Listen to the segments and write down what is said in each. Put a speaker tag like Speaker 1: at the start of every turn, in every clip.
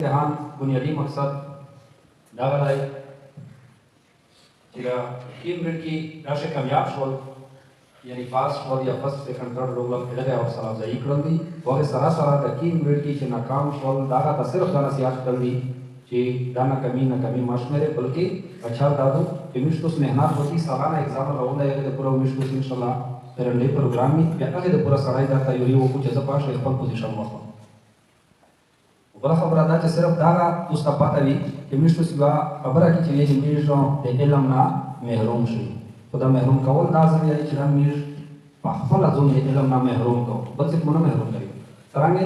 Speaker 1: امتحان بنیادی مقصد دغه دی چې د ټیم ریډ کې داسې کامیاب شول یعنی پاس شول یا فرست سیکنډ تھرډ روغلل هغه ورسره افزایي کړل دي او هغې سره سره د ټیم ریډ کې چې ناکام شول د هغه ته صرف دا نصیحت کړل دي چې دا ناکامي مه شمېرئ بلکې اچھا دادو چې میشت اوس محنت وکړي سالانه اگزام راغونډی هغې د پوره میشت اوس انشاءالله رنډۍ پروګرام وي بیا هغې د پوره سړی دا تیوري وکړو چې زه پاس شوی خپل پوزیشن واخلم بله خبره دا چې صرف دا اوس ته پته وي چې میشت اوس یوه خبره کې چې وایي چې میږ د علم نه محروم شي خو دا محروم کول دا ځل وایي چې دا میږ په خپله ځون د علم نه محروم کوو بل څوک مو نه محروم کوي څرنګه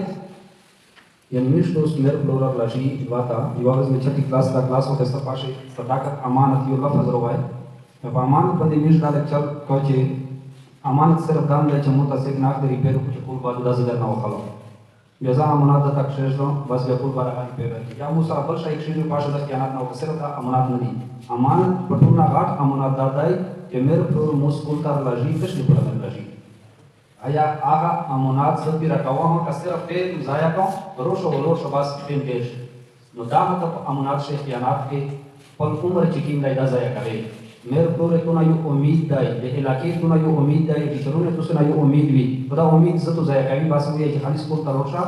Speaker 1: یعنی میشت اوس میر فلورا راشي واته یوه ورځ مې چھٹی کلاس دا کلاس واخیسته پاشي صداقت امانت یو لفظ روایت په امانت باندې میږ دا لیکچر کو چې امانت صرف دا دی چې موږ تاسې ناک د ریپیر وکړو چې ټول باندې دا زه درنه وخلم بیا ځان امانت درته کښېږدم بس بیا ټول به راغلي پیدا کړي یا موږ سره بل شی کښېږدي پاشه د خیانت نه وکړه صرف دا امانت نه دي امانت په ټول نه غټ امانت دا دی چې میر فلور مو سکول ته راځي تش نه پوره راځي آیا هغه امانات زه پرې راکوم که صرف ټیم ضایع کوم روشه وروشه بس ټیم تېر شي نو دا مطلب امانات شي خیانات کې خپل عمر چې کوم دی دا ضایع کوي میر فلور تونه یو امید دی د علاقې تونه یو امید دی ټیچرونه تاسو نه یو امید وي په دا امید زه تو ضایع کوي بس وایي چې خالي سکول ته ورشه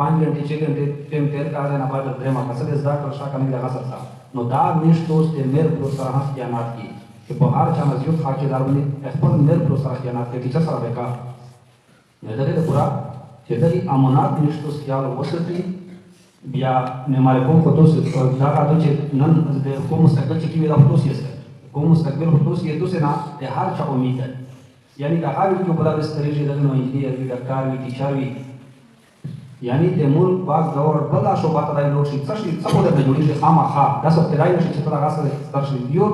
Speaker 1: 5 घंटे 6 घंटे ټیم تېر کړی نه باید درېیمه کسه دې زده کړل شا کنه دې هغه سره نو دا میشت اوس د میر فلور سره هم خیانات کوي چې په هر چا مزیوب خاکېدار باندې خپل میر فلور سره خیانات کوي ټیچر سره به کار دغه د پورا چې د امانات میشت اوس خیال وساتي بیا نماره کوم خو تاسو دا راځي چې نن د کوم مستقبل چې کیږي دا تاسو یې کوم مستقبل تاسو یې تاسو نه د هر چا امید ده یعنی دا هغه چې په لاره ستريږي دغه نو انجینیر وي ډاکټر وي ټیچر وي یعنی د ملک باغ دور بل شوبه ته نو شي څه شي څه په دې جوړیږي خامخا دا څه ابتدایي شي چې تر هغه سره ستر شي یو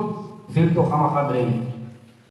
Speaker 1: فیلډ ته خامخا درېږي